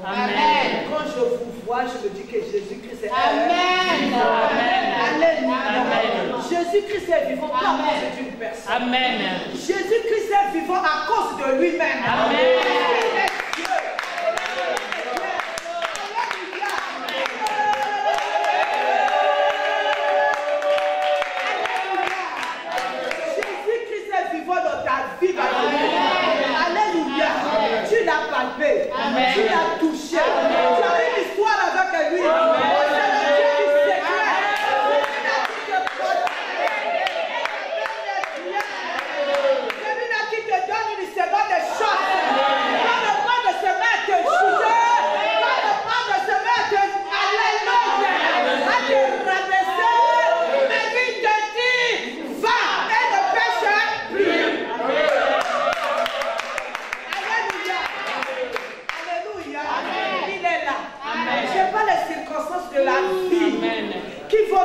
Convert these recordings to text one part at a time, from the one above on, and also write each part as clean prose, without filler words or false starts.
Amen. Quand je vous vois, je me dis que Jésus-Christ est Amen. Amen. Jésus-Christ est vivant pas à cause d'une personne. Amen. Jésus-Christ est vivant à cause de lui-même. Amen. Il est Dieu. Jésus-Christ est vivant dans ta vie. Alléluia. Tu l'as palpé. Amen. Tu l'as touché. Tu as une histoire avec lui.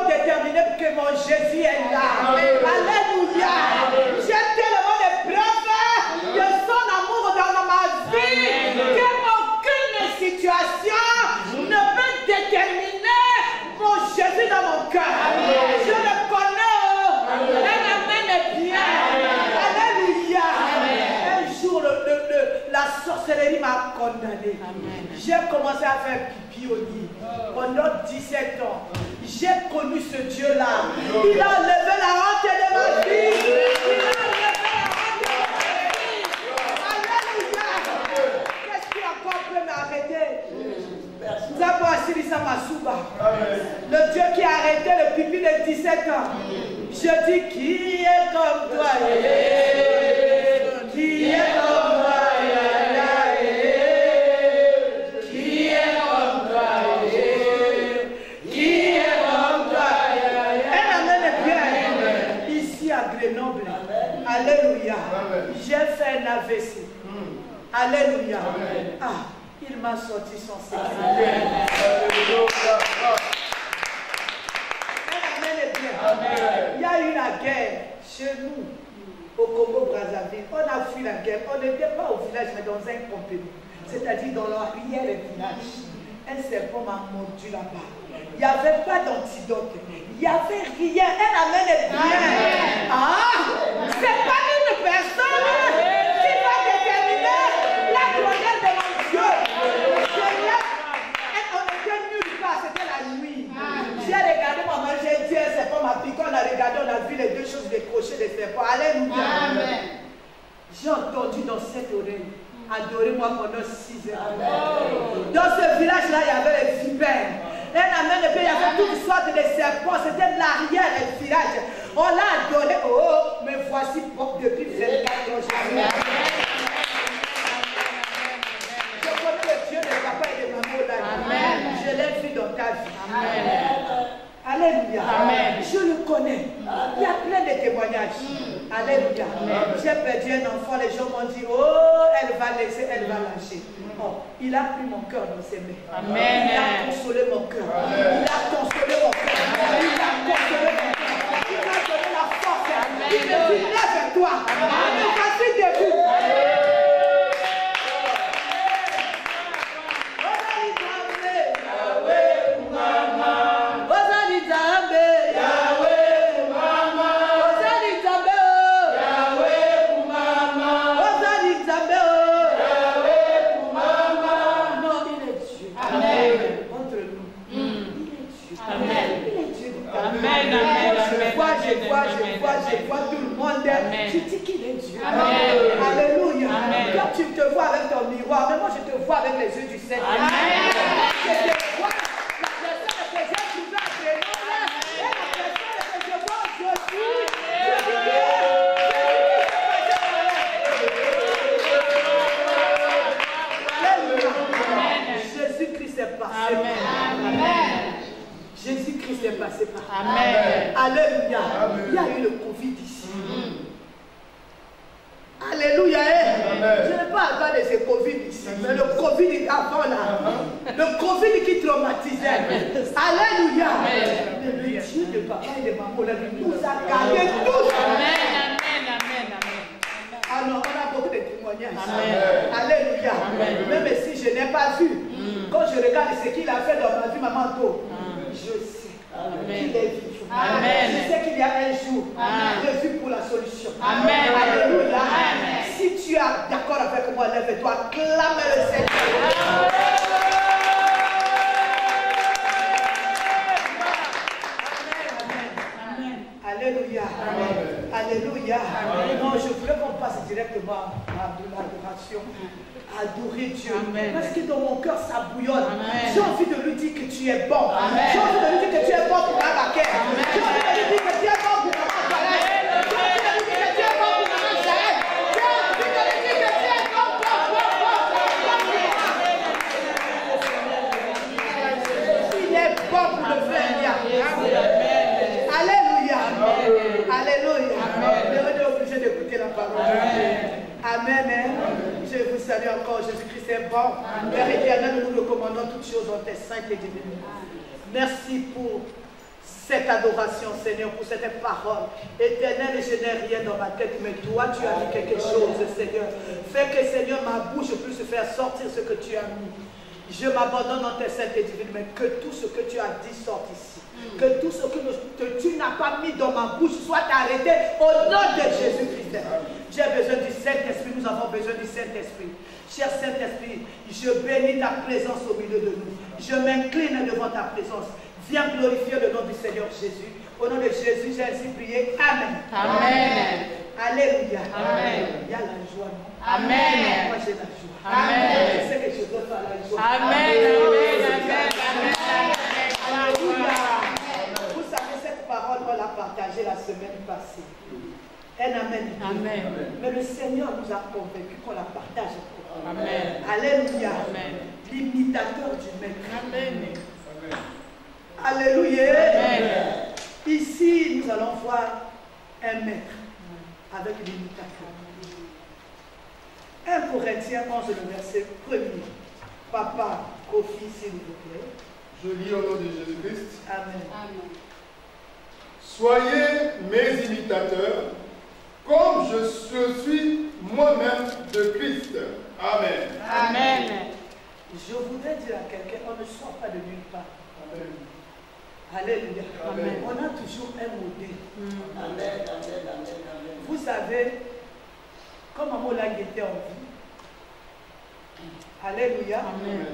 Déterminer que mon Jésus est là. Alléluia. J'ai tellement de preuves de son amour dans ma vie qu'aucune situation ne peut déterminer mon Jésus dans mon cœur. Je le connais. Un amen est bien. Alléluia. Un jour, la sorcellerie m'a condamné. J'ai commencé à faire pipi au lit pendant 17 ans. J'ai connu ce Dieu-là. Il a enlevé la honte de ma vie. Il a enlevé la honte de ma vie. Alléluia. Qu'est-ce qui encore peut m'arrêter? Le Dieu qui a arrêté le pipi de 17 ans. Je dis, qui est comme toi? Qui est comme toi? Alléluia. J'ai fait un AVC. Alléluia. Ah, il m'a sorti son secret. Il y a eu la guerre chez nous, au Congo-Brazzaville. On a fui la guerre. On n'était pas au village, mais dans un campement. C'est-à-dire dans l'arrière-village. Un serpent m'a mordu là-bas. Il n'y avait pas d'antidote. Il n'y avait rien. Un amen est bien. Ah, c'est pas une personne qui va déterminer la grandeur de mon Dieu. On était nulle part, c'était la nuit. J'ai regardé maman, j'ai dit un serpent m'a piqué. On a regardé, on a vu les deux choses décrochées des serpents. Alléluia. J'ai entendu dans cette oreille. Adorez-moi pendant 6 heures. Dans ce village-là, il y avait les vipères. Un amen, il y avait toutes sortes de serpents. C'était de l'arrière du village. On l'a adoré. Oh, mais voici depuis 24 ans. Je connais le Dieu de papa et de maman là. Je l'ai vu dans ta vie. Amen. Alléluia. Amen. Je le connais. Il y a plein de témoignages. Alléluia. J'ai perdu un enfant, les gens m'ont dit, oh, elle va laisser, elle va lâcher. Oh, il a pris mon cœur dans ses mains. Amen. Il a consolé mon cœur. Il a consolé mon cœur. Il a consolé mon cœur. Il m'a donné la force. Il me dit, lève-toi. Il me voici debout. Je vois tout le monde. Je dis qu'il est Dieu. Amen. Alléluia. Amen. Quand tu te vois avec ton miroir, mais moi je te vois avec les yeux du Seigneur. Amen. Je te vois la personne que j'ai trouvée à Grenoble et la personne que je vois aujourd'hui. Jésus-Christ est passé. Amen. Jésus-Christ est passé par. Amen. Alléluia. Amen. Il y a eu le Covid ici. Alléluia. Je n'ai pas encore de ce Covid ici, mais le Covid avant là. Le Covid qui traumatisait. Alléluia. Le Dieu de papa et de maman là, nous a gardés tous. Amen. Alors, on a beaucoup de témoignages. Amen. Alléluia. Amen. Même si je n'ai pas vu, quand je regarde ce qu'il a fait dans ma vie, maman, je sais qu'il est vivant. Amen. Je sais qu'il qu'il y a un jour prévu pour la solution. Amen. Alléluia. Amen. Si tu es d'accord avec moi, lève-toi, clame le Seigneur. Alléluia. Amen. Alléluia. Amen. Non, je voulais qu'on passe directement à l'adoration. Adorer Dieu. Amen. Parce que dans mon cœur, ça bouillonne. J'ai envie de lui dire que tu es bon. J'ai envie de lui dire que tu es bon pour la baquette. J'ai envie de lui dire que tu es bon pour la baquette. J'ai envie de lui dire que tu es bon pour la baquette. J'ai envie de lui dire que tu es bon, Il est bon pour le faire. Alléluia. Alléluia. On est obligé d'écouter la parole. Amen. Je vous salue encore. Jésus-Christ est bon. Père éternel, nous recommandons toutes choses en tes saintes et divines. Merci pour cette adoration, Seigneur, pour cette parole. Éternel, je n'ai rien dans ma tête, mais toi, tu as dit quelque chose, Seigneur. Fais que, Seigneur, ma bouche puisse faire sortir ce que tu as mis. Je m'abandonne dans tes saintes et divines, mais que tout ce que tu as dit sorte ici. Que tout ce que tu n'as pas mis dans ma bouche soit arrêté au nom de Jésus-Christ. J'ai besoin du Saint-Esprit, nous avons besoin du Saint-Esprit. Cher Saint-Esprit, je bénis ta présence au milieu de nous. Je m'incline devant ta présence. Viens glorifier le nom du Seigneur Jésus. Au nom de Jésus, j'ai ainsi prié. Amen. Amen. Alléluia. Amen. Il y a la joie, non? Amen. Moi, j'ai la joie. Amen. Je sais que je dois faire la joie. Amen. Amen. Amen. Alléluia. Vous savez, cette parole, on l'a partagée la semaine passée. Un amen. Amen. Mais le Seigneur nous a convaincus qu'on la partage. Amen. Alléluia. L'imitateur du maître. Amen. Alléluia. Amen. Ici, nous allons voir un maître avec l'imitateur. 1 Corinthiens 11, le verset 1er. Papa, Kofi, s'il vous plaît. Je lis au nom de Jésus-Christ. Amen. Amen. Soyez mes imitateurs, comme je suis moi-même de Christ. Amen. Amen. Je voudrais dire à quelqu'un, on ne sort pas de nulle part. Amen. Alléluia. Amen. On a toujours un modèle. Amen. Amen. Vous savez, comme Maman l'a était en vie. Alléluia. Amen.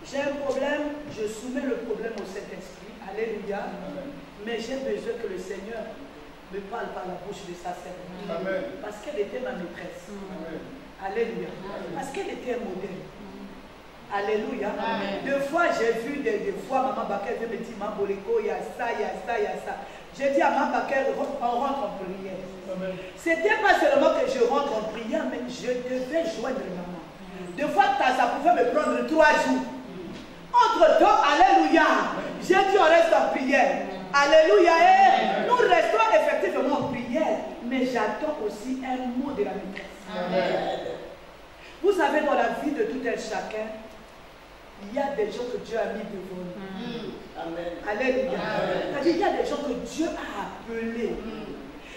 J'ai un problème, je soumets le problème au Saint-Esprit. Alléluia. Amen. Mais j'ai besoin que le Seigneur me parle par la bouche de sa servante. Amen. Parce qu'elle était ma maîtresse. Amen. Alléluia. Amen. Parce qu'elle était un modèle. Alléluia. Amen. Deux fois, j'ai vu des fois, Maman Bakel me dit, Maman Boleko, il y a ça, il y a ça, il y a ça. J'ai dit à Maman Bakel, on rentre en prière. C'était pas seulement que je rentre en prière, mais je devais joindre Maman. Deux fois, ça pouvait me prendre 3 jours. Entre-temps, alléluia, j'ai dit on reste en prière. Alléluia. Et nous restons effectivement en prière, mais j'attends aussi un mot de la maîtresse. Amen. Vous savez, dans la vie de tout un chacun, il y a des gens que Dieu a mis devant nous. Amen. Alléluia. C'est-à-dire, il y a des gens que Dieu a appelés.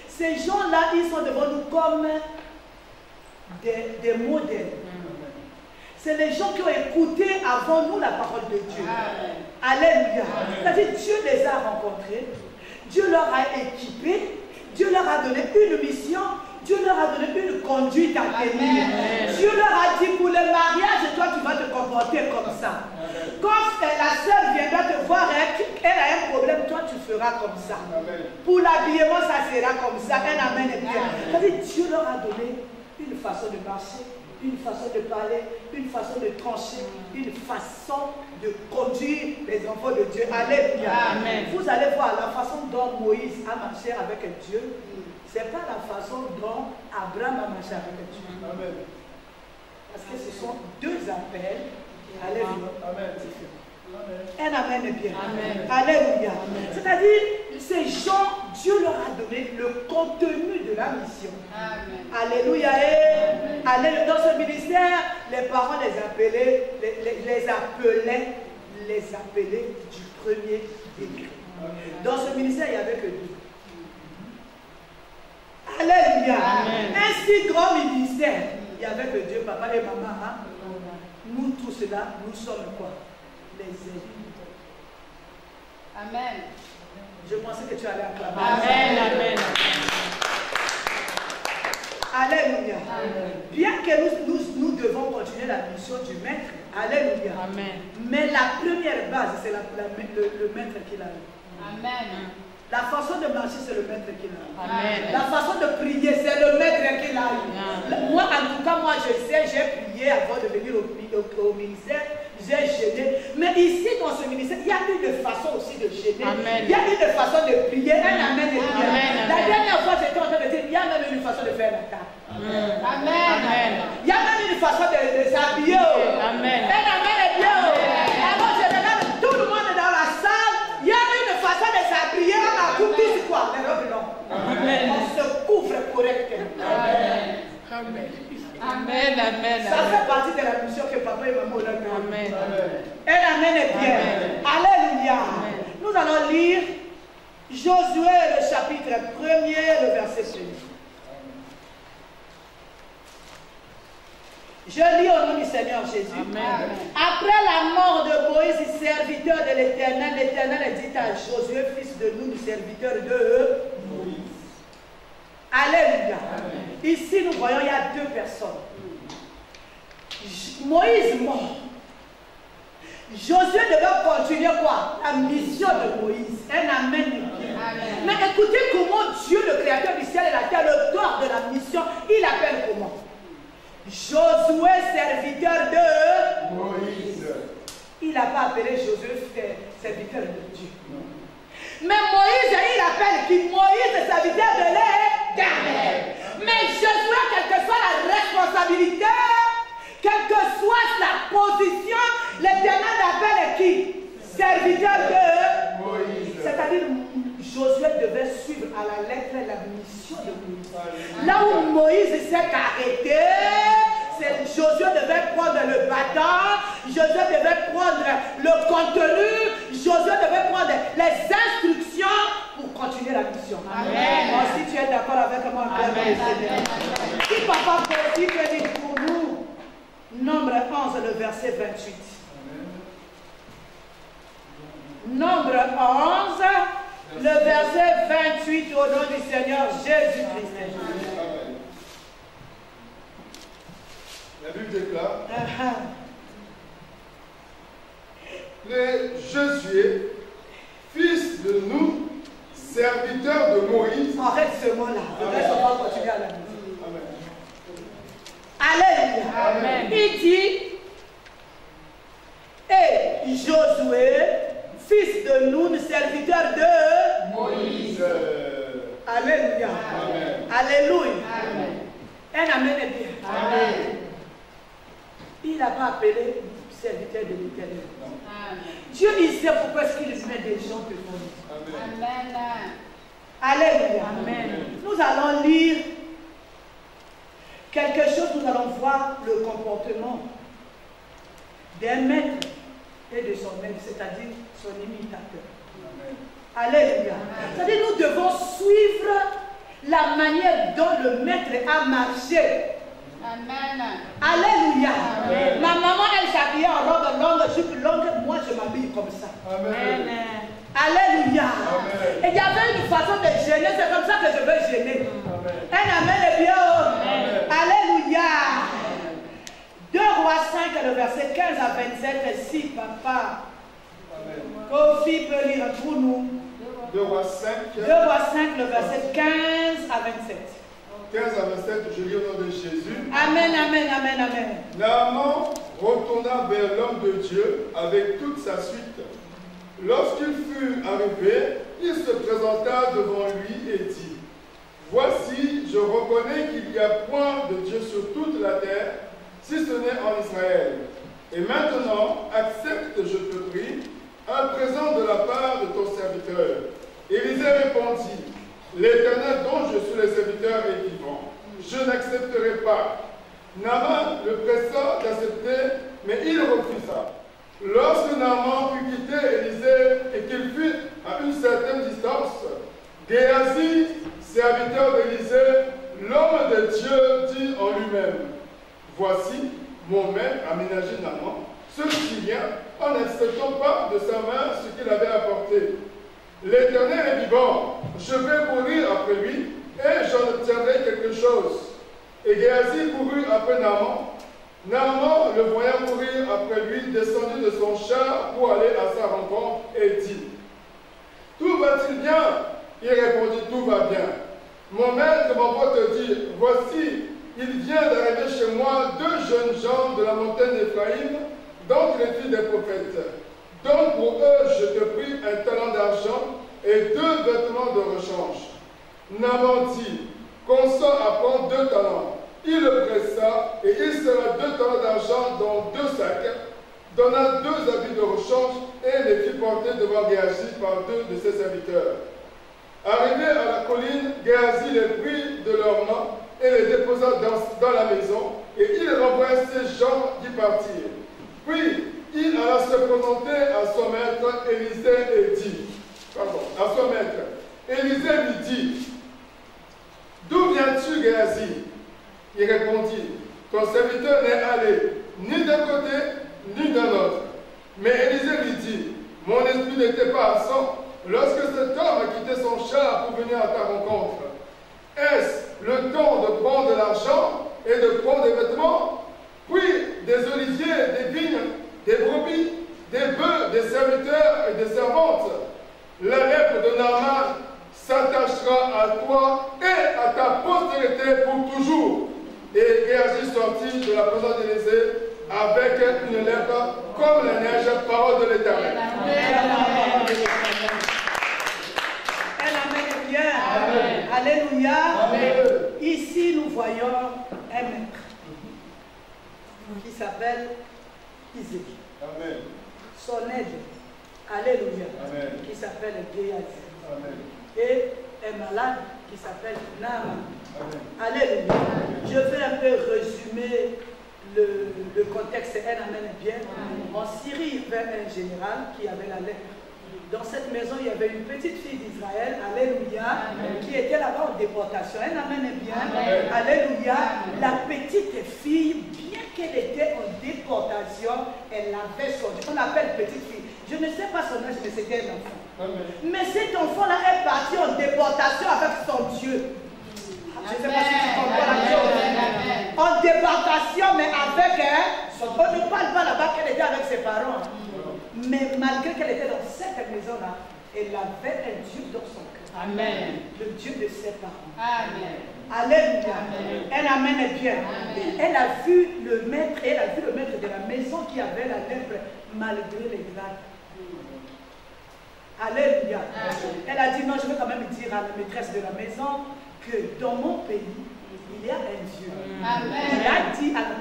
Ces gens-là, ils sont devant nous comme des modèles. C'est les gens qui ont écouté avant nous la parole de Dieu. Amen. Alléluia. C'est-à-dire, Dieu les a rencontrés, Dieu leur a équipés, Dieu leur a donné une mission, Dieu leur a donné une conduite à tenir. Dieu leur a dit, pour le mariage, toi tu vas te comporter comme ça. Quand la sœur viendra te voir, elle a un problème, toi tu feras comme ça. Pour l'habillement, ça sera comme ça. Un amen est bien. C'est-à-dire, Dieu leur a donné une façon de marcher, une façon de parler, une façon de trancher, une façon de conduire les enfants de Dieu. Alléluia. Amen. Vous allez voir la façon dont Moïse a marché avec Dieu. Ce n'est pas la façon dont Abraham a marché avec Dieu. Amen. Parce que ce sont deux appels. Alléluia. Amen. Un amen est bien. Amen. Alléluia. C'est-à-dire, ces gens, Dieu leur a donné le contenu de la mission. Amen. Alléluia. Et alléluia. Dans ce ministère, les parents les appelaient du premier degré. Dans ce ministère, il n'y avait que 2. Alléluia. Amen. Un si grand ministère, il n'y avait que Dieu, papa et maman. Hein? Nous tous là, nous sommes quoi? Les élus. Amen. Je pensais que tu allais acclamer. Amen, amen. Alléluia. Amen. Bien que nous devons continuer la mission du maître. Alléluia. Amen. Mais la première base, c'est le maître qui l'a eu. Amen. La façon de marcher, c'est le maître qui l'a eu. Amen. La façon de prier, c'est le maître qui l'a eu. Amen. Moi, en tout cas, moi, je sais, j'ai prié avant de venir au ministère. J'ai gêné. Mais ici, dans ce ministère, il y a une façon aussi de gêner. Amen. Il y a une façon de prier. Un amen et prier. Amen. La dernière fois, j'étais en train de dire, il y a même une façon de faire la table. Amen. Amen. Il y a même une façon de s'habiller. Amen. Un amen est bien. Alors, je regarde tout le monde dans la salle. Il y a une façon de s'habiller. On a tout dit quoi? Mais non. Amen. On se couvre correctement. Amen. Amen. Amen. Amen. Ça fait partie de la mission que papa et maman ont donnée. Amen. Un amen est bien. Amen. Alléluia. Amen. Nous allons lire Josué, le chapitre 1er, le verset 1. Je lis au nom du Seigneur Jésus. Amen. Après la mort de Moïse, serviteur de l'Éternel, l'Éternel dit à Josué, fils de nous, serviteur de Moïse. Alléluia. Amen. Ici, nous voyons, il y a deux personnes. Moïse mort. Josué devait continuer quoi? La mission de Moïse. Un amen. Amen. Mais écoutez comment Dieu, le créateur du ciel et la terre, l'auteur de la mission, il appelle comment? Josué, serviteur de Moïse. Il n'a pas appelé Josué serviteur de Dieu. Mais Moïse, il appelle qui? Moïse, serviteur de l'Éternel. Mais Josué, quelle que soit la responsabilité, quelle que soit la position, l'Éternel appelle qui? Serviteur de Moïse. C'est-à-dire, Josué devait suivre à la lettre la mission de Moïse. Là où Moïse s'est arrêté, Josué devait prendre le bâton, Josué devait prendre le contenu, Josué devait prendre les instructions pour continuer la mission. Amen. Bon, si tu es d'accord avec moi, Amen. si papa peut dire pour nous, Nombre 11, le verset 28. Nombre 11, le verset 28 au nom du Seigneur Jésus-Christ. Amen. La Bible déclare les Josué, fils de nous, serviteurs de Moïse. Arrête ce mot-là. Je vais seulement continuer à la musique. Amen. Alléluia. Amen. Il dit, et Josué, fils de Nun, serviteur de Moïse. Alléluia. Amen. Alléluia. Amen. Un amen est bien. Amen. Il n'a pas appelé serviteur de l'Éternel. Amen. Dieu, il sait pourquoi est-ce qu'il met des gens devant nous. Amen. Alléluia. Amen. Nous allons lire quelque chose, nous allons voir le comportement d'un maître et de son maître, c'est-à-dire son imitateur. Alléluia. C'est-à-dire nous devons suivre la manière dont le maître a marché. Amen. Alléluia. Amen. Ma maman, elle s'habillait en robe longue, jupe longue, moi je m'habille comme ça. Amen. Alléluia. Amen. Et il y avait une façon de gêner, c'est comme ça que je veux gêner. Un amen est bien. Amen. Alléluia. 2 Rois 5, le verset 15 à 27. Si papa, Kofi peut lire pour nous. 2 Rois 5, 2 Rois 5, le verset 15 à 27. 15 à 27, je lis au nom de Jésus. Amen, amen, amen, amen. Naaman retourna vers l'homme de Dieu avec toute sa suite. Lorsqu'il fut arrivé, il se présenta devant lui et dit, « Voici, je reconnais qu'il n'y a point de Dieu sur toute la terre, si ce n'est en Israël. Et maintenant, accepte, je te prie, un présent de la part de ton serviteur. » Élisée répondit, « L'Éternel dont je suis le serviteur est vivant. Je n'accepterai pas. » Naaman le pressa d'accepter, mais il refusa. Lorsque Naaman eut quitté Élisée et qu'il fut à une certaine distance, Géasi, serviteur d'Élisée, l'homme de Dieu, dit en lui-même, « Voici, mon maître a ménagé Naaman, ce Syrien, en n'acceptant pas de sa main ce qu'il avait apporté. L'Éternel est dit, bon, je vais courir après lui et j'en obtiendrai quelque chose. Et Géasi courut après Naaman. Naaman, le voyant courir après lui, descendit de son char pour aller à sa rencontre et dit, tout va-t-il bien? Il répondit, tout va bien. Mon maître m'envoie te dire, voici, il vient d'arriver chez moi 2 jeunes gens de la montagne d'Éphraïm, donc les filles des prophètes. Donc pour eux, je te prie un talent d'argent et 2 vêtements de rechange. Naaman dit, consent à prendre 2 talents. Il le pressa et il sera 2 talents d'argent dans 2 sacs, donna 2 habits de rechange et les fit porter devant Géasi par 2 de ses serviteurs. Arrivé à la colline, Géasi les prit de leurs mains et les déposa dans la maison, et il renvoya ses gens d'y partir. Puis il alla se présenter à son maître Élisée et dit, Élisée lui dit, d'où viens-tu, Géasi? Il répondit, ton serviteur n'est allé ni d'un côté ni d'un autre. Mais Élisée lui dit, mon esprit n'était pas absent lorsque cet homme a quitté son char pour venir à ta rencontre. Est-ce le temps de prendre de l'argent et de prendre des vêtements, puis des oliviers, des vignes, des brebis, des bœufs, des serviteurs et des servantes? La lèpre de Naaman s'attachera à toi et à ta postérité pour toujours. Et Géasi sortit de la présence d'Élisée avec une lèpre comme la neige, parole de l'Éternel. Elle amène bien. Amen. Alléluia. Amen. Ici, nous voyons un maître qui s'appelle Isée. Amen. Son aide, alléluia, amen, qui s'appelle Géasi. Amen. Et un malade qui s'appelle Naaman. Alléluia. Je vais un peu résumer le contexte. Elle amène bien. En Syrie, il y avait un général qui avait la lèpre. Dans cette maison, il y avait une petite fille d'Israël, alléluia, qui était là-bas en déportation. Elle amène bien. Amen. Alléluia. La petite fille, bien qu'elle était en déportation, elle avait son Dieu. On l'appelle petite fille. Je ne sais pas son âge, mais c'était un enfant. Amen. Mais cet enfant-là est parti en déportation avec son Dieu. Je ne sais pas si tu comprends la chose. En déportation, mais avec son Dieu. On ne parle pas là-bas qu'elle était avec ses parents. Mais malgré qu'elle était dans cette maison-là, elle avait un Dieu dans son cœur. Amen. Le Dieu de ses parents. Amen. Alléluia. Amen. Elle amène bien. Amen. Elle a vu le maître, elle a vu le maître de la maison qui avait la lèpre malgré les grades. Alléluia. Amen. Elle a dit non, je vais quand même dire à la maîtresse de la maison que dans mon pays, il y a un Dieu. Amen.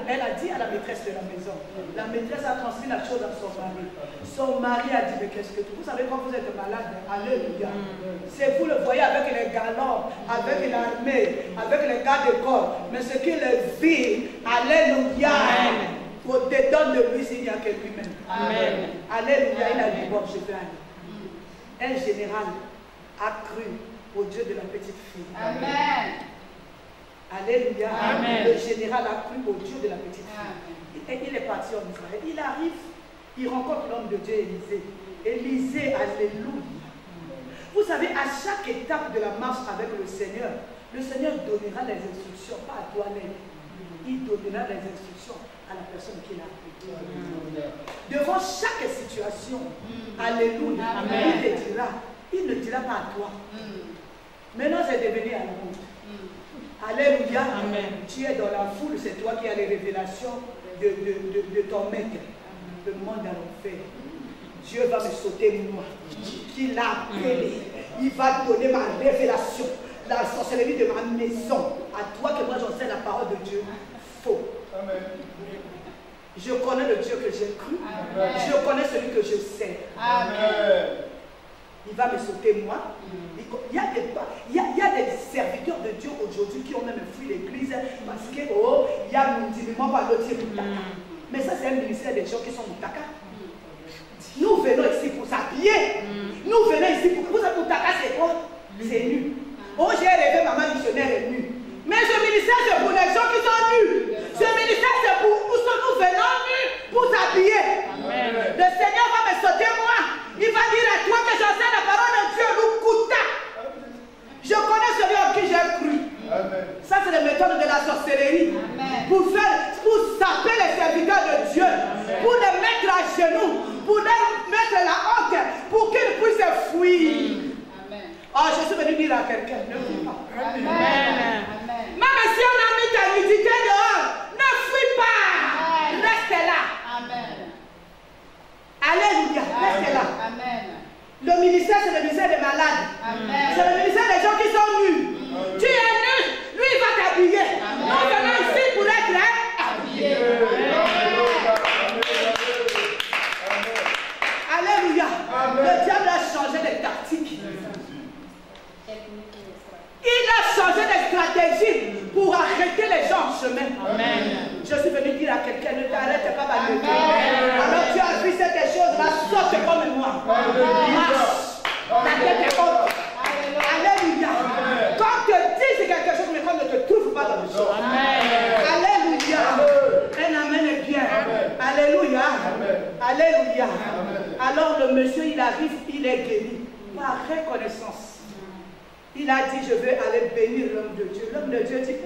Elle a dit à la maîtresse de la maison. La maîtresse a transmis la chose à son mari. Son mari a dit, mais qu'est-ce que vous savez quand vous êtes malade? Alléluia. C'est vous le voyez avec les galons, avec l'armée, avec les gars de corps. Mais ce qu'il vit, alléluia, au-dedans de lui, s'il n'y a que lui-même. Amen. Alléluia. Il a dit, bon, je vais aller. Un général a cru au Dieu de la petite fille. Amen. Alléluia. Amen. Le général a cru au Dieu de la petite fille. Et il est parti en Israël. Il arrive, il rencontre l'homme de Dieu, Élisée. Élisée, alléluia. Vous savez, à chaque étape de la marche avec le Seigneur donnera les instructions, pas à toi l'aider. Il donnera les instructions à la personne qui l'a appelé. Devant chaque situation, alléluia, il ne dira pas à toi. Maintenant, c'est devenu à la honte. Alléluia. Amen. Tu es dans la foule, c'est toi qui as les révélations de ton maître. Le monde à l'enfer. Dieu va me sauter moi. Qui l'a appelé. Il va donner ma révélation. La sorcellerie de ma maison. À toi que moi j'enseigne la parole de Dieu. Faux. Amen. Je connais le Dieu que j'ai cru. Amen. Je connais celui que je sais. Amen. Il va me sauter moi. Il y a des serviteurs de Dieu aujourd'hui qui ont même fui l'église parce que, oh, il y a musulman par l'autre Moutaka. Mais ça, c'est un ministère des gens qui sont Moutaka. Nous venons ici pour s'habiller. Nous venons ici pour. Vous savez, Moutaka, c'est quoi? C'est nu. Oh, j'ai rêvé, maman missionnaire est nue. Mais ce ministère, c'est pour les gens qui sont nus. Ce ministère, c'est pour nous venons nus pour s'habiller. Le Seigneur va me sauter moi. Il va dire à toi que j'enseigne la parole de Dieu, Lukuta. Ça, c'est la méthode de la sorcellerie. Pour saper les serviteurs de Dieu. Pour les mettre à genoux. Pour leur mettre la honte. Pour qu'ils puissent fuir. Oh, je suis venu dire à quelqu'un, ne fuis pas. Même si on a mis ta nudité dehors, ne fuis pas. Reste là. Alléluia, reste là. Le ministère, c'est le ministère des malades. C'est le ministère des gens qui sont nus. Tu es nu, lui il va t'habiller. On vient ici pour être habillé. Alléluia. Le diable a changé de tactique. Il a changé de stratégie pour arrêter les gens en chemin. Je suis venu dire à quelqu'un, ne t'arrête pas malgré. Alors tu as vu cette chose-là, saute comme moi. Marche. Ta tête est haute. Alléluia. Quand te disent quelque chose, mais quand ne te trouve pas dans le champ. Alléluia. Un amen est bien. Alléluia. Alléluia. Alors le monsieur, il arrive, il est guéri. Par reconnaissance. Il a dit, je vais aller bénir l'homme de Dieu. L'homme de Dieu dit,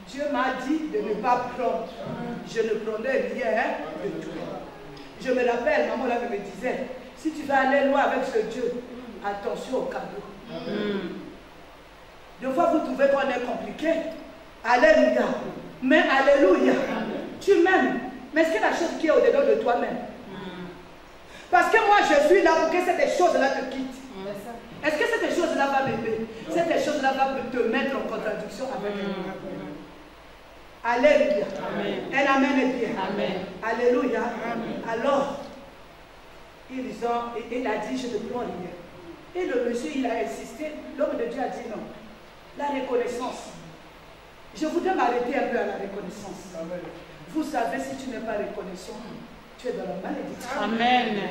Dieu m'a dit de ne pas prendre. Je ne prenais rien de tout. Je me rappelle, maman là me disait, si tu vas aller loin avec ce Dieu, attention au cadeau. Des fois, vous trouvez qu'on est compliqué. Alléluia. Mais alléluia. Tu m'aimes. Mais est-ce que la chose qui est au-dedans de toi-même? Parce que moi, je suis là pour que cette chose-là te quitte. Est-ce que cette chose-là va m'aimer? Cette chose-là va te mettre en contradiction avec moi. Alléluia. Un amen est bien. Alléluia. Alors, il a dit, je ne prends rien. Et le monsieur, il a insisté. L'homme de Dieu a dit non. La reconnaissance. Je voudrais m'arrêter un peu à la reconnaissance. Vous savez, si tu n'es pas reconnaissant, tu es dans la malédiction. Amen.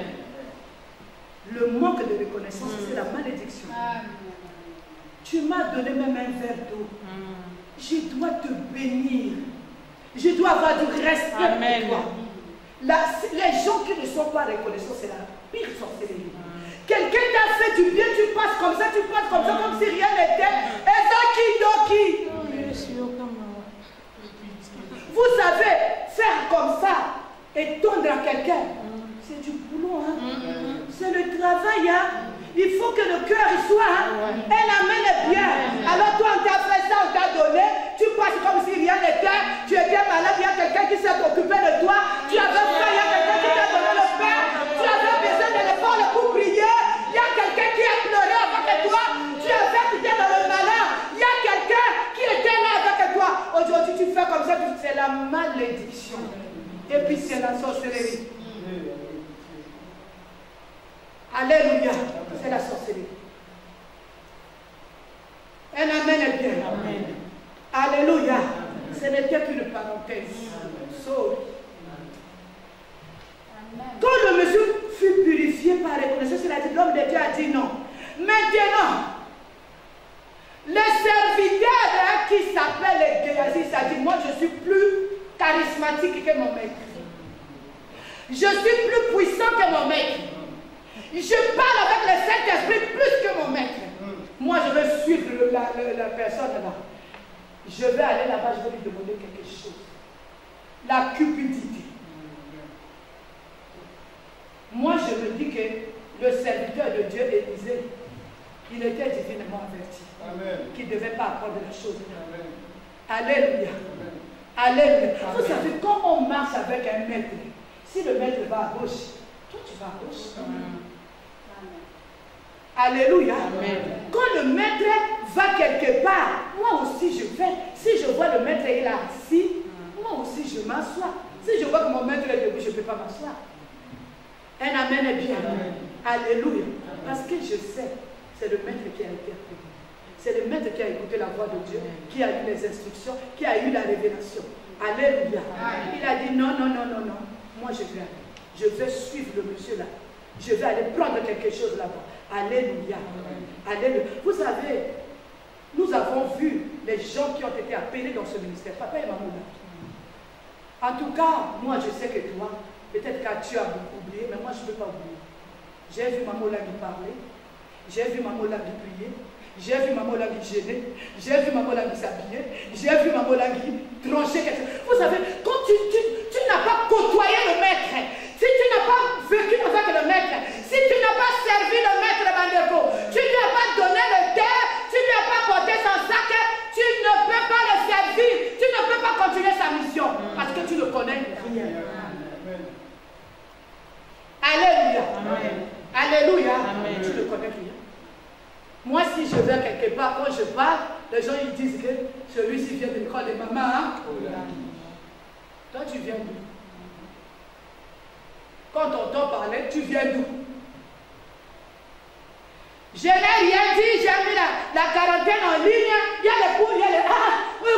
Le manque de reconnaissance, c'est la malédiction. Tu m'as donné même un verre d'eau. Je dois te bénir. Je dois avoir du respect pour toi. Les gens qui ne sont pas reconnaissants, c'est la pire sorcellerie. Quelqu'un t'a fait du bien, tu passes comme ça, comme si rien n'était. Et ça qui vous savez, faire comme ça et tondre à quelqu'un, c'est du boulot. C'est le travail. Il faut que le cœur soit. Un amen est bien. Alors toi, on t'a fait ça, on t'a donné. Tu passes comme si rien n'était. Tu étais malade, il y a quelqu'un qui s'est occupé de toi. Tu avais faim, il y a quelqu'un qui t'a donné le pain. Tu avais besoin de l'épaule pour prier. Il y a quelqu'un qui a pleuré avec toi. Tu avais été dans le malheur. Il y a quelqu'un qui était là avec toi. Aujourd'hui, tu fais comme ça. C'est la malédiction. Et puis c'est la sorcellerie. Alléluia. C'est la sorcellerie. Un amen est bien. Amen. Alléluia. Ce n'était qu'une parenthèse. Sorry. Quand le monsieur fut purifié par reconnaissance, l'homme de Dieu a dit non. Maintenant, les serviteurs qui s'appellent Géasi, ça dit, moi je suis plus charismatique que mon maître. Je suis plus puissant que mon maître. Je parle avec le Saint-Esprit plus que mon maître. Moi je veux suivre la personne là. Je vais aller là-bas, je vais lui demander quelque chose. La cupidité. Moi je me dis que le serviteur de Dieu, Élisée, il était divinement averti. Qu'il ne devait pas apprendre la chose. Alléluia. Alléluia. Vous savez, quand on marche avec un maître, si le maître va à gauche, toi tu vas à gauche. Alléluia. Quand le maître va quelque part, moi aussi je vais. Si je vois le maître il est assis, moi aussi je m'assois. Si je vois que mon maître est debout, je ne peux pas m'asseoir. Un amen est bien. Alléluia. Parce que je sais, c'est le maître qui a interprété. C'est le maître qui a écouté la voix de Dieu, qui a eu les instructions, qui a eu la révélation. Alléluia. Il a dit non, non, non, non, non. Moi je vais aller. Je vais suivre le monsieur là. Je vais aller prendre quelque chose là-bas. Alléluia. Alléluia. Vous savez, nous avons vu les gens qui ont été appelés dans ce ministère. Papa et maman là. En tout cas, moi je sais que toi, peut-être que tu as beaucoup oublié, mais moi je ne peux pas oublier. J'ai vu maman là lui parler. J'ai vu maman là lui prier. J'ai vu maman Langui gêner, j'ai vu maman Langui s'habiller, j'ai vu maman Langui trancher quelque chose. Vous savez, quand tu n'as pas côtoyé le maître, si tu n'as pas vécu avec le maître, si tu n'as pas servi le maître Bandeko, tu ne lui as pas donné le thé, tu ne lui as pas porté son sac, tu ne peux pas le servir, tu ne peux pas continuer sa mission parce que tu ne connais rien. Alléluia. Amen. Alléluia. Amen. Tu ne connais rien. Moi, si je vais quelque part, quand je parle, les gens ils disent que celui-ci vient de l'école de maman. Hein? Toi, tu viens d'où? Quand on t'entend parler, tu viens d'où? Je n'ai rien dit, j'ai mis la quarantaine en ligne. Il y a les cours, il y a les...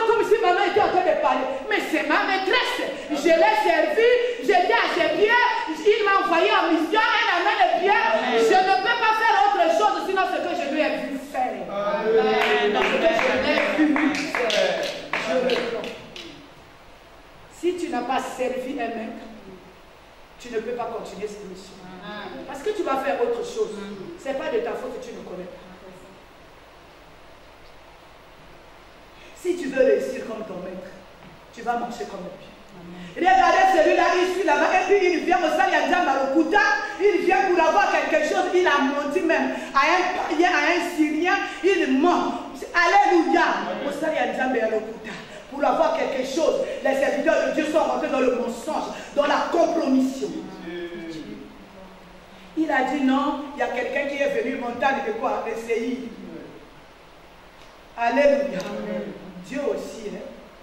comme si maman était en train de parler. Mais c'est ma maîtresse. Je l'ai servi, j'étais à ses pieds. Il m'a envoyé en mission, elle amène les pieds. Je ne peux pas faire autre chose, sinon ce que je lui ai vu faire. Ce que je l'ai vu faire. Je reprends. Si tu n'as pas servi un maître, tu ne peux pas continuer cette mission. Parce que tu vas faire autre chose. Ce n'est pas de ta faute que tu ne connais pas. Si tu veux réussir comme ton maître, tu vas marcher comme lui. Regardez celui-là, il suit là-bas, et puis il vient au Salianzam Barokuta, il vient pour avoir quelque chose, il a menti même à un païen, à un Syrien, il ment. Alléluia. Au Salianzam Barokuta, pour avoir quelque chose, les serviteurs de Dieu sont rentrés dans le mensonge, dans la compromission. Il a dit non, il y a quelqu'un qui est venu montagne de quoi? Essayer. Alléluia. Amen. Dieu aussi, hein,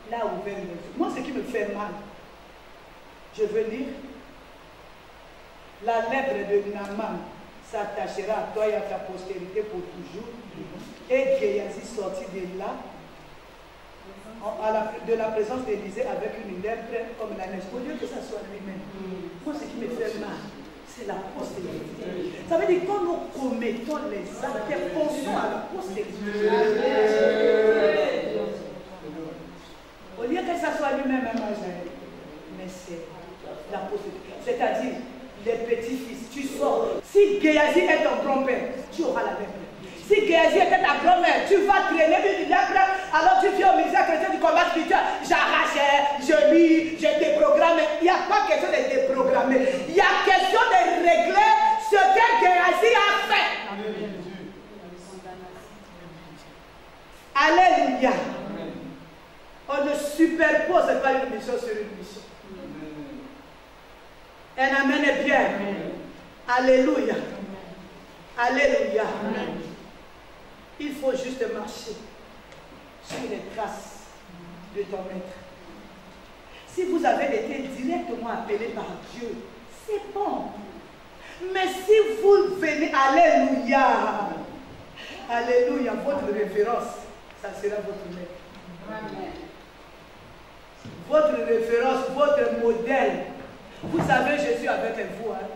l'a ouvert les yeux. Moi, ce qui me fait mal, je veux lire. La lèvre de Naaman s'attachera à toi et à ta postérité pour toujours. Et Géasi sortit de là, de la présence d'Élisée avec une lèvre comme la neige. Au lieu que ça soit lui-même. Moi, ce qui me fait mal, c'est la postérité. Ça veut dire quand nous commettons les actes, pensons à la postérité. Au lieu que ça soit lui-même un âge, mais c'est la postérité. C'est-à-dire, les petits-fils, tu sors. Si Géasi est ton grand-père, tu auras la lèvre. Si Géasi était ta grand-mère, tu vas traîner une lèvre, alors tu viens au ministère chrétien du combat spirituel. J'arrache, je lis, je déprogramme. Il n'y a pas question de déprogrammer. Il y a question de régler ce que Géasi a fait. Alléluia. On ne superpose pas une mission sur une mission. Un amen est bien. Alléluia. Alléluia. Amen. Il faut juste marcher sur les traces de ton maître. Si vous avez été directement appelé par Dieu, c'est bon. Mais si vous venez, alléluia, alléluia, votre référence, ça sera votre maître. Amen. Votre référence, votre modèle. Vous savez, je suis avec vous. Hein?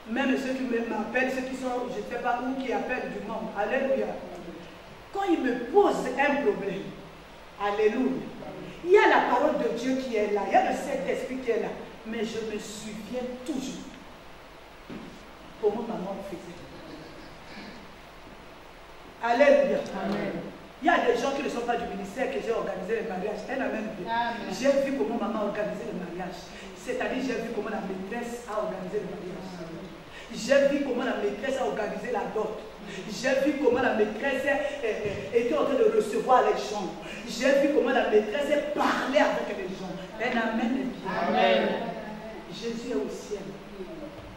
Même ceux qui m'appellent, ceux qui sont, je ne sais pas où, qui appellent du monde. Alléluia. Quand ils me posent un problème, alléluia, il y a la parole de Dieu qui est là, il y a le Saint-Esprit qui est là. Mais je me souviens toujours comment maman faisait. Alléluia. Amen. Il y a des gens qui ne sont pas du ministère que j'ai organisé le mariage. Elle a même bien. J'ai vu comment maman a organisé le mariage. C'est-à-dire, j'ai vu comment la maîtresse a organisé le mariage. J'ai vu comment la maîtresse a organisé la dot. J'ai vu comment la maîtresse était en train de recevoir les gens. J'ai vu comment la maîtresse parlait avec les gens. Un amen est bien. Amen. Jésus est au ciel.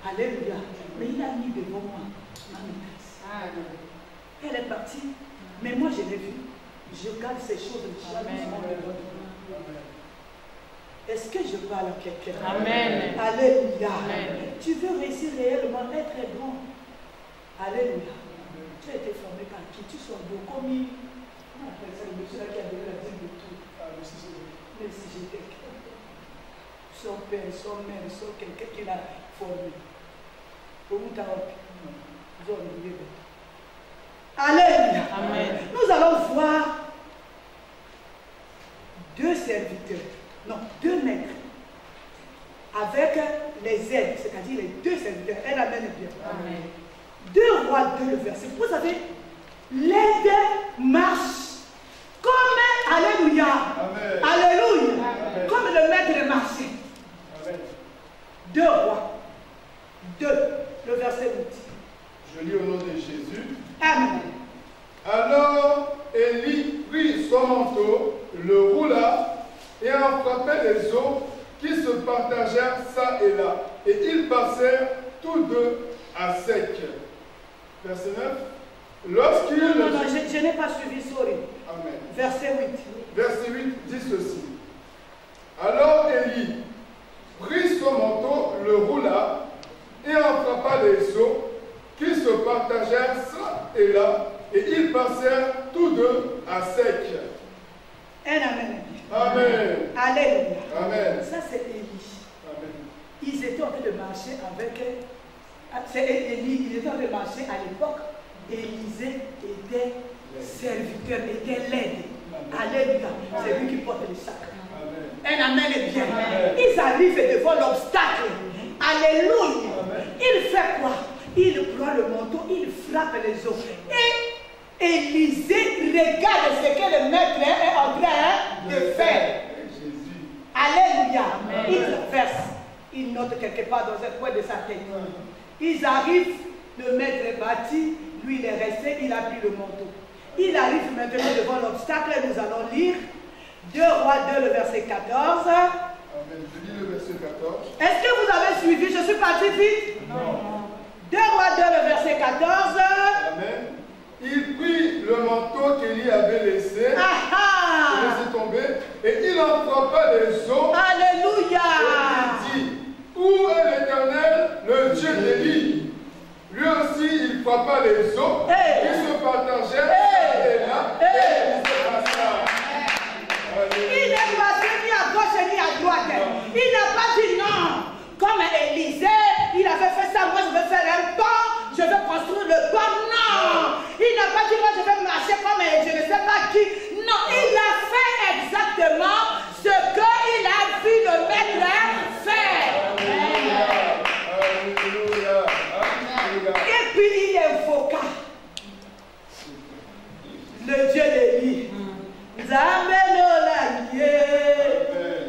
Alléluia. Mais il a mis devant moi ma maîtresse. Elle est partie. Mais moi, je l'ai vu. Je garde ces choses jalousement devant moi. Est-ce que je parle à quelqu'un? Amen. Alléluia. Amen. Tu veux réussir réellement, être grand. Alléluia. Tu as été formé par qui? Tu sois beau comme il. Comment on appelle ça, le monsieur là qui a donné la vie de tout? Mais si j'étais son père, son mère, son quelqu'un qui l'a formé. Alléluia. Amen. Nous allons voir deux serviteurs. Non, deux maîtres, avec les aides, c'est-à-dire les deux serviteurs. Elle amène bien. Amen. 2 Rois 2, le verset. Vous savez, l'aide manteau, le roula et en frappait les eaux qui se partagèrent ça et là. Et ils passèrent tous deux à sec. Verset 9. Lorsqu'il... Non, je n'ai pas suivi, sorry. Amen. Verset 8. Verset 8 dit ceci. Alors Élie prit son manteau, le roula et en frappa les eaux qui se partagèrent ça et là. Et ils passèrent tous deux à sec. Amen. Amen. Alléluia. Amen. Ça, c'est Élie. Amen. Ils étaient en train de marcher avec... C'est Élie. Ils étaient en train de marcher à l'époque. Élisée était serviteur, était l'aide. Alléluia. C'est lui qui porte le sac. Un amen est bien. Amen. Ils arrivent devant l'obstacle. Alléluia. Il fait quoi? Il prend le manteau, il frappe les eaux. Et Élisée regarde ce que le maître est en train de faire. Alléluia. Il verse. Il note quelque part dans un coin de sa tête. Ils arrivent, le maître est bâti, lui il est resté, il a pris le manteau. Il arrive maintenant devant l'obstacle et nous allons lire 2 Rois 2, le verset 14. Amen. Je lis le verset 14. Est-ce que vous avez suivi? Je suis parti vite? Non. 2 Rois 2, le verset 14. Amen. Il prit le manteau qu'Élie avait laissé, laissé tomber, et il en frappa les eaux. Alléluia. Et il dit, où est l'Éternel, le Dieu d'Élie? Lui aussi, il frappa les eaux, qui se partagèrent, et là, et il n'est pas ni à gauche ni à droite. Il n'a pas dit non. Comme Élisée, il avait fait ça, moi je vais faire un pont, je vais construire le pont. Non. Il n'a pas dit moi je vais marcher comme je ne sais pas qui. Non, il a fait exactement ce qu'il a vu le maître faire. Alléluia. Alléluia. Et puis il invoqua le Dieu d'Élie. Nzambe lola ye,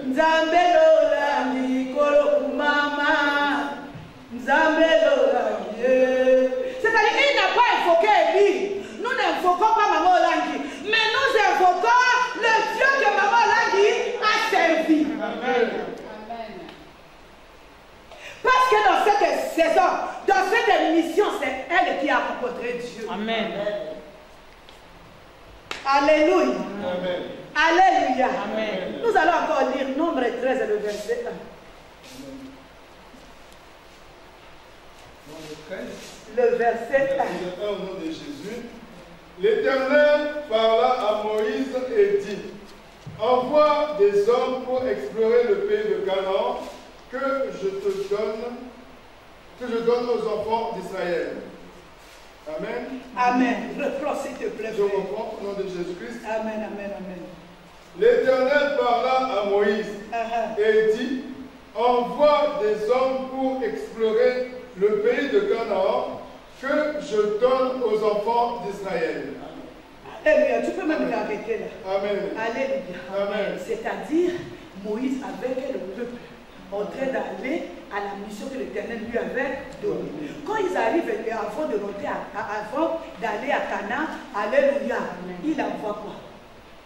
Nzambe lola ni kolo mama, Nzambe lola ye. C'est-à-dire qu'il n'a pas invoqué Élie. Nous n'invoquons pas Maman Olangi, mais nous invoquons le Dieu que Maman Olangi a servi. Amen. Parce que dans cette saison, dans cette émission, c'est elle qui a rencontré Dieu. Amen. Alléluia. Amen. Alléluia. Amen. Nous allons encore lire Nombre 13, le verset 1. Le verset 1. Au nom de Jésus, l'Éternel parla à Moïse et dit, envoie des hommes pour explorer le pays de Canaan que je donne aux enfants d'Israël. Amen. Amen. Reprends s'il te plaît. Je reprends au nom de Jésus-Christ. Amen, amen, amen. L'Éternel parla à Moïse et dit, envoie des hommes pour explorer le pays de Canaan que je donne aux enfants d'Israël. Alléluia. Tu peux même l'arrêter là. Amen. Alléluia. Amen. C'est-à-dire, Moïse avec le peuple en train d'aller à la mission que l'Éternel lui avait donnée. Quand ils arrivent, avant de rentrer, avant d'aller à Canaan, alléluia, il envoie quoi?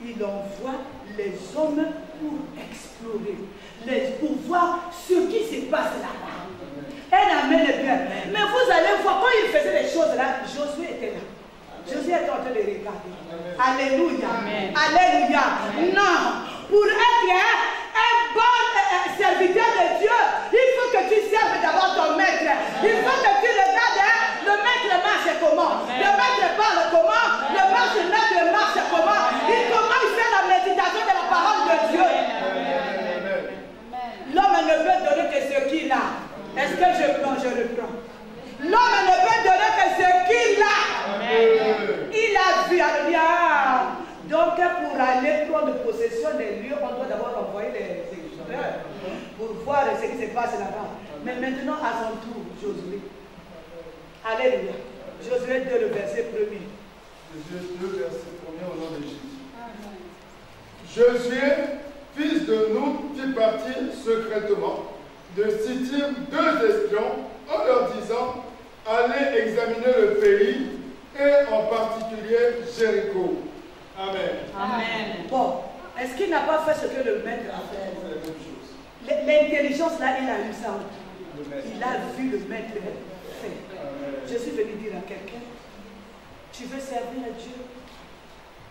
Il envoie les hommes pour explorer, pour voir ce qui se passe là-bas. Un amen est bien. Mais vous allez voir, quand il faisait les choses là, Josué était là. Josué était en train de regarder. Alléluia. Amen. Alléluia. Non. Pour être un bon serviteur de Dieu, il faut que tu serves d'abord ton maître. Il faut que tu regardes le maître marche comment, le maître parle comment, le maître marche comment, comment il fait la méditation de la parole de Dieu. L'homme ne peut donner que ce qu'il a. Est-ce que je prends, je reprends? L'homme ne peut donner que ce qu'il a. Il a vu, alléluia. Donc, pour aller prendre possession des lieux, on doit d'abord envoyer les explorateurs pour voir ce qui se passe là-bas. Mais maintenant, à son tour, Josué. Alléluia. Josué 2, le verset 1er. Josué 2, verset 1er au nom de Jésus. Josué, fils de Nun, fit partir secrètement de Sittim 2 espions en leur disant, allez examiner le pays et en particulier Jéricho. Amen. Amen. Bon, est-ce qu'il n'a pas fait ce que le maître a fait? C'est la même chose. L'intelligence là, il a eu ça. Le maître. Il a vu le maître faire. Amen. Je suis venu dire à quelqu'un, tu veux servir à Dieu?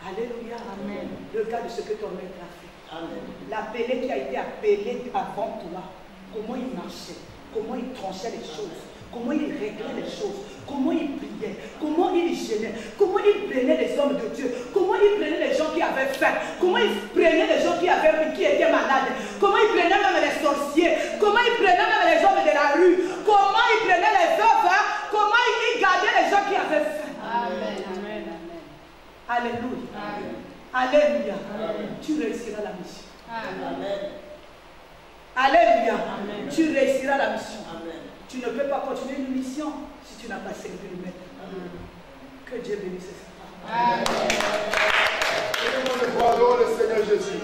Alléluia. Amen. Regarde ce que ton maître a fait. Amen. L'appelé qui a été appelé avant toi, comment il marchait, comment il tranchait les choses, comment il réglait les choses, comment il priait, comment il gênait, comment il prenait les hommes de Dieu, comment il prenait les gens qui avaient faim, comment il prenait les gens qui étaient malades, comment il prenait même les sorciers, comment il prenait même les hommes de la rue, comment il prenait les veuves, comment il gardait les gens qui avaient faim. Amen. Amen. Alléluia. Amen. Alléluia. Amen. Tu réussiras la mission. Amen. Alléluia. Amen. Tu réussiras la mission. Amen. Tu ne peux pas continuer une mission si tu n'as pas servi le maître. Que Dieu bénisse ça. Amen. Nous le Seigneur Jésus.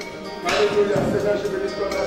Alléluia. Seigneur, je bénis ton nom.